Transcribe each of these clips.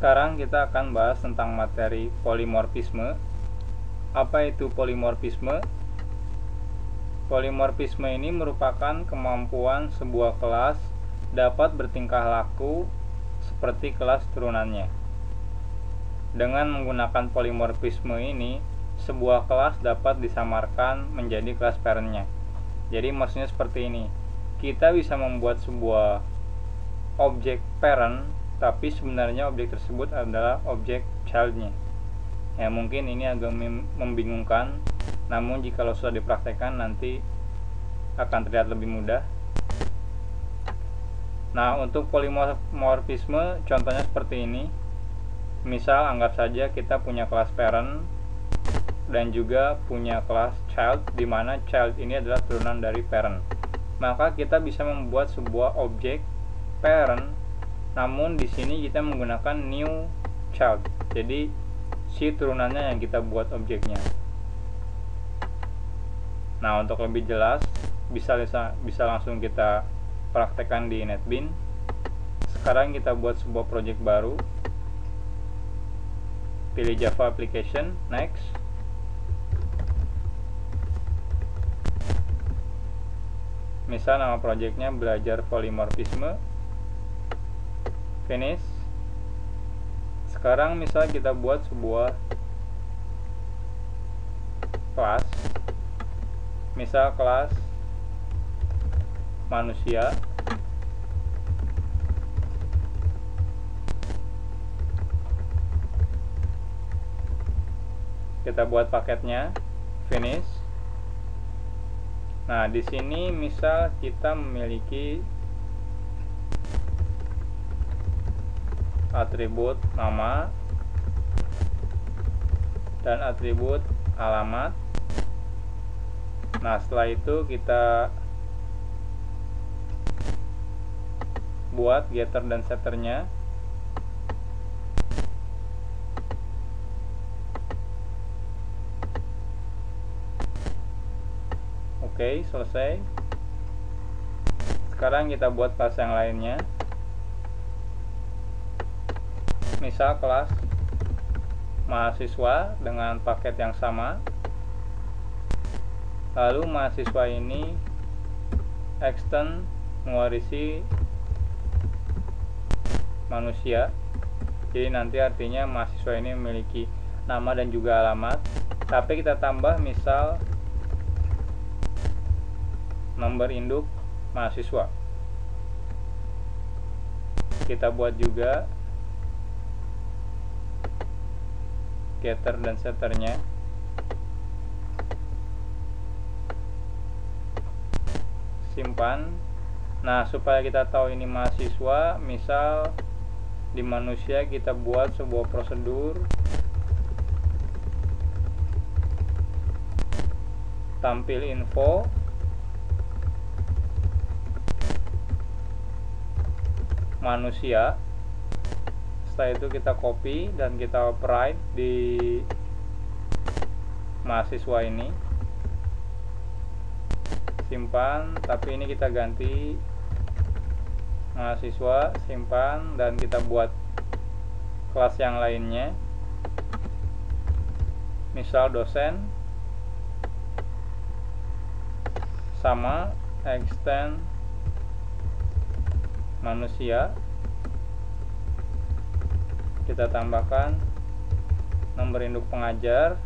Sekarang kita akan bahas tentang materi polimorfisme. Apa itu polimorfisme? Polimorfisme ini merupakan kemampuan sebuah kelas dapat bertingkah laku seperti kelas turunannya. Dengan menggunakan polimorfisme ini, sebuah kelas dapat disamarkan menjadi kelas parentnya. Jadi maksudnya seperti ini. Kita bisa membuat sebuah objek parent, tapi sebenarnya objek tersebut adalah objek childnya. Ya, mungkin ini agak membingungkan, namun jika sudah dipraktekkan nanti akan terlihat lebih mudah. Nah, untuk polimorfisme contohnya seperti ini. Misal anggap saja kita punya kelas parent dan juga punya kelas child, di mana child ini adalah turunan dari parent. Maka kita bisa membuat sebuah objek parent, namun di sini kita menggunakan new child. Jadi si turunannya yang kita buat objeknya. Nah, untuk lebih jelas bisa langsung kita praktekkan di NetBeans. Sekarang kita buat sebuah project baru. Pilih Java Application, next. Misal nama projectnya belajar polimorfisme, finish. Sekarang misal kita buat sebuah kelas, misal kelas manusia. Kita buat paketnya, finish. Nah, di sini misal kita memiliki atribut nama dan atribut alamat. Nah, setelah itu kita buat getter dan setternya. Oke, selesai. Sekarang kita buat kelas yang lainnya. Misal kelas mahasiswa dengan paket yang sama. Lalu mahasiswa ini extend mewarisi manusia. Jadi nanti artinya mahasiswa ini memiliki nama dan juga alamat. Tapi kita tambah misal nomor induk mahasiswa. Kita buat juga getter dan setternya. Simpan. Nah, supaya kita tahu ini mahasiswa, misal di manusia kita buat sebuah prosedur tampil info manusia. Setelah itu kita copy dan kita override di mahasiswa ini. Simpan, tapi ini kita ganti mahasiswa, simpan, dan kita buat kelas yang lainnya. Misal dosen sama extend manusia. Kita tambahkan nomor induk pengajar,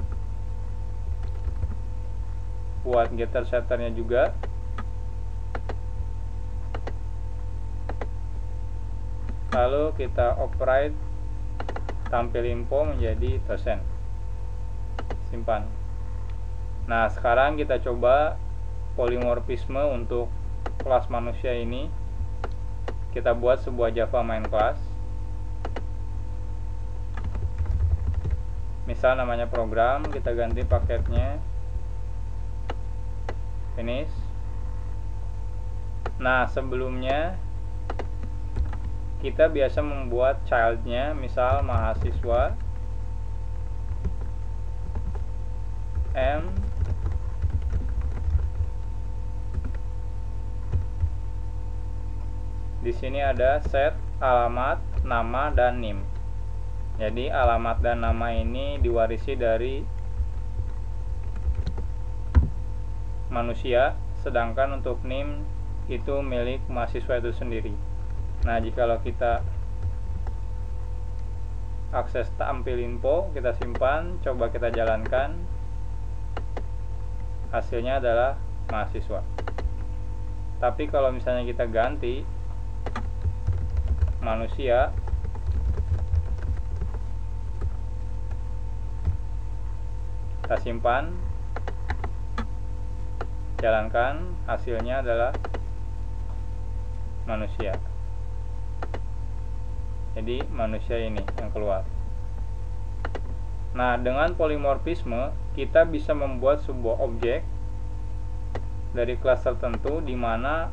buat getter setternya juga. Lalu kita override tampil info menjadi dosen. Simpan. Nah, sekarang kita coba polimorfisme untuk kelas manusia ini. Kita buat sebuah Java main class. Misal namanya program, kita ganti paketnya, finish. Nah, sebelumnya kita biasa membuat childnya, misal mahasiswa M Di sini ada set, alamat, nama, dan NIM. Jadi alamat dan nama ini diwarisi dari manusia, sedangkan untuk NIM itu milik mahasiswa itu sendiri. Nah, jikalau kita akses tampil info, kita simpan, coba kita jalankan, hasilnya adalah mahasiswa. Tapi kalau misalnya kita ganti manusia, kita simpan, jalankan, hasilnya adalah manusia. Jadi manusia ini yang keluar. Nah, dengan polimorfisme kita bisa membuat sebuah objek dari kelas tertentu di mana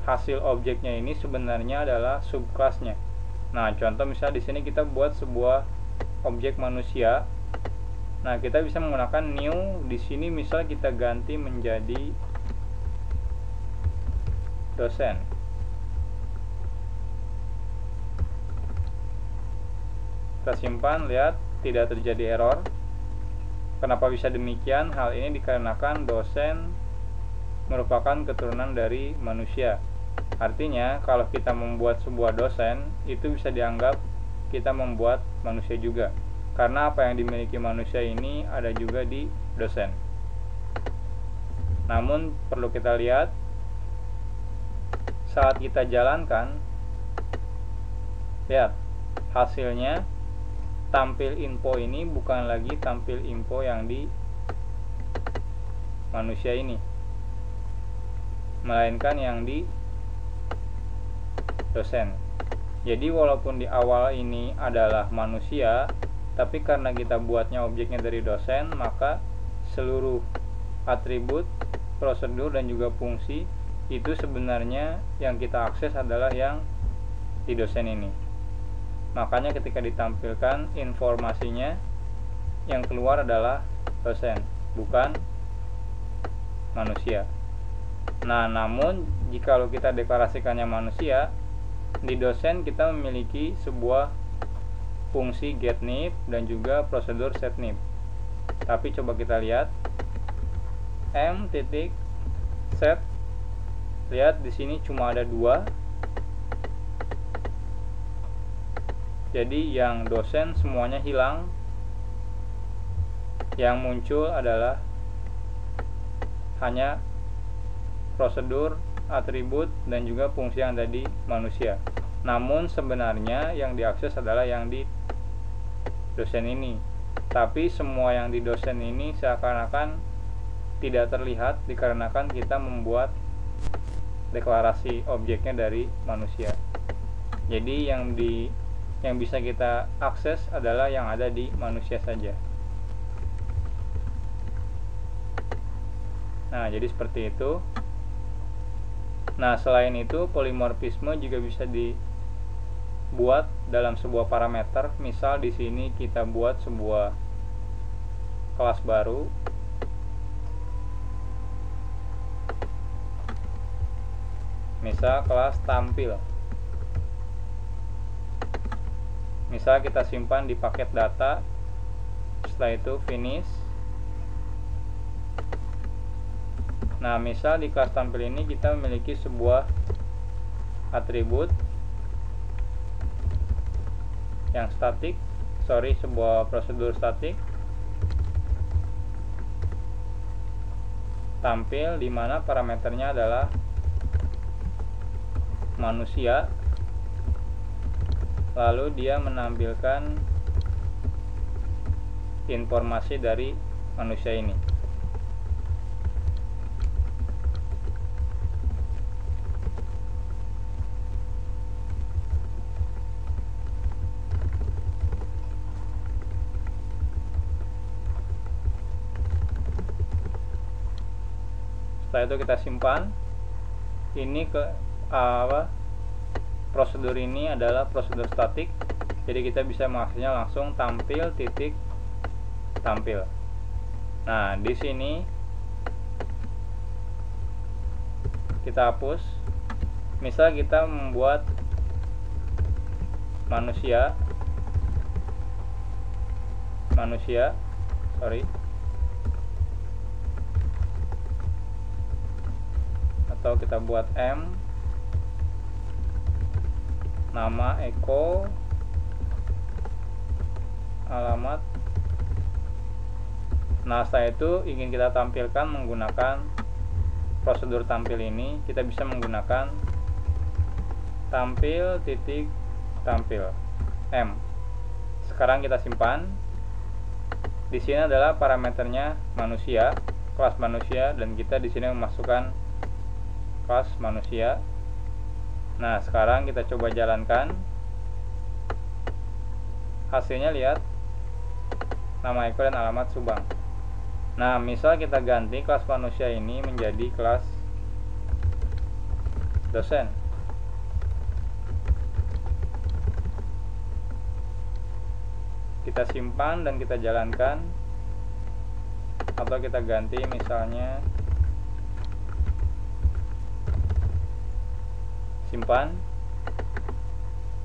hasil objeknya ini sebenarnya adalah subkelasnya. Nah, contoh misalnya di sini kita buat sebuah objek manusia. Nah, kita bisa menggunakan new. Di sini misal kita ganti menjadi dosen. Kita simpan, lihat tidak terjadi error. Kenapa bisa demikian? Hal ini dikarenakan dosen merupakan keturunan dari manusia. Artinya, kalau kita membuat sebuah dosen, itu bisa dianggap kita membuat manusia juga. Karena apa yang dimiliki manusia ini ada juga di dosen. Namun perlu kita lihat saat kita jalankan, lihat hasilnya tampil info ini bukan lagi tampil info yang di manusia ini, melainkan yang di dosen. Jadi walaupun di awal ini adalah manusia, tapi karena kita buatnya objeknya dari dosen, maka seluruh atribut, prosedur, dan juga fungsi itu sebenarnya yang kita akses adalah yang di dosen ini. Makanya ketika ditampilkan informasinya, yang keluar adalah dosen, bukan manusia. Nah, namun jikalau kita deklarasikannya manusia, di dosen kita memiliki sebuah fungsi getNick dan juga prosedur setNick. Tapi coba kita lihat m.set. Lihat di sini cuma ada 2. Jadi yang dosen semuanya hilang. Yang muncul adalah hanya prosedur, atribut, dan juga fungsi yang ada di manusia. Namun sebenarnya yang diakses adalah yang di dosen ini. Tapi semua yang di dosen ini seakan-akan tidak terlihat dikarenakan kita membuat deklarasi objeknya dari manusia. Jadi yang bisa kita akses adalah yang ada di manusia saja. Nah, jadi seperti itu. Nah, selain itu polimorfisme juga bisa dibuat dalam sebuah parameter. Misal di sini kita buat sebuah kelas baru. Misal kelas tampil. Misal kita simpan di paket data. Setelah itu finish. Nah, misal di kelas tampil ini kita memiliki sebuah atribut yang statik, sebuah prosedur statik tampil di mana parameternya adalah manusia. Lalu dia menampilkan informasi dari manusia ini. Setelah itu kita simpan. Ini prosedur ini adalah prosedur statik. Jadi kita bisa mengaksesnya langsung tampil titik tampil. Nah, di sini kita hapus. Misal kita membuat manusia. manusia, atau kita buat M, nama Eko, alamat. Nah, setelah itu ingin kita tampilkan menggunakan prosedur tampil ini, kita bisa menggunakan tampil titik tampil M. Sekarang kita simpan. Di sini adalah parameternya manusia, kelas manusia, dan kita di sini memasukkan kelas manusia. Nah, sekarang kita coba jalankan. Hasilnya lihat, nama Eko dan alamat Subang. Nah, misal kita ganti kelas manusia ini menjadi kelas dosen. Kita simpan dan kita jalankan, atau kita ganti misalnya simpan,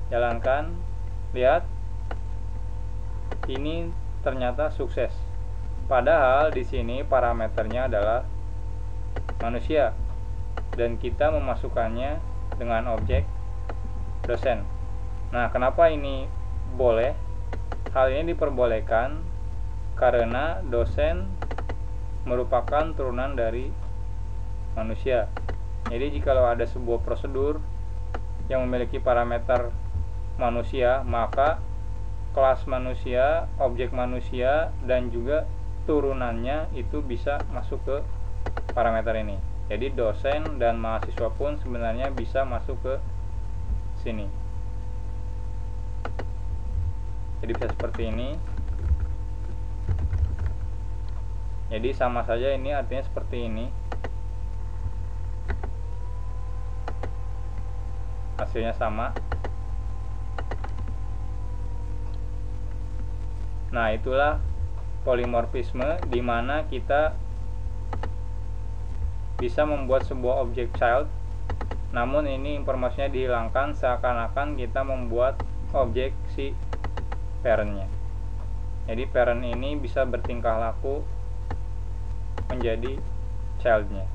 jalankan. Lihat, ini ternyata sukses. Padahal di sini parameternya adalah manusia dan kita memasukkannya dengan objek dosen. Nah, kenapa ini boleh? Hal ini diperbolehkan karena dosen merupakan turunan dari manusia. Jadi jikalau ada sebuah prosedur yang memiliki parameter manusia, maka kelas manusia, objek manusia, dan juga turunannya itu bisa masuk ke parameter ini. Jadi dosen dan mahasiswa pun sebenarnya bisa masuk ke sini. Jadi bisa seperti ini. Jadi sama saja, ini artinya seperti ini. Hasilnya sama. Nah, itulah polimorfisme, di mana kita bisa membuat sebuah objek child, namun ini informasinya dihilangkan, seakan-akan kita membuat objek si parentnya. Jadi parent ini bisa bertingkah laku menjadi childnya.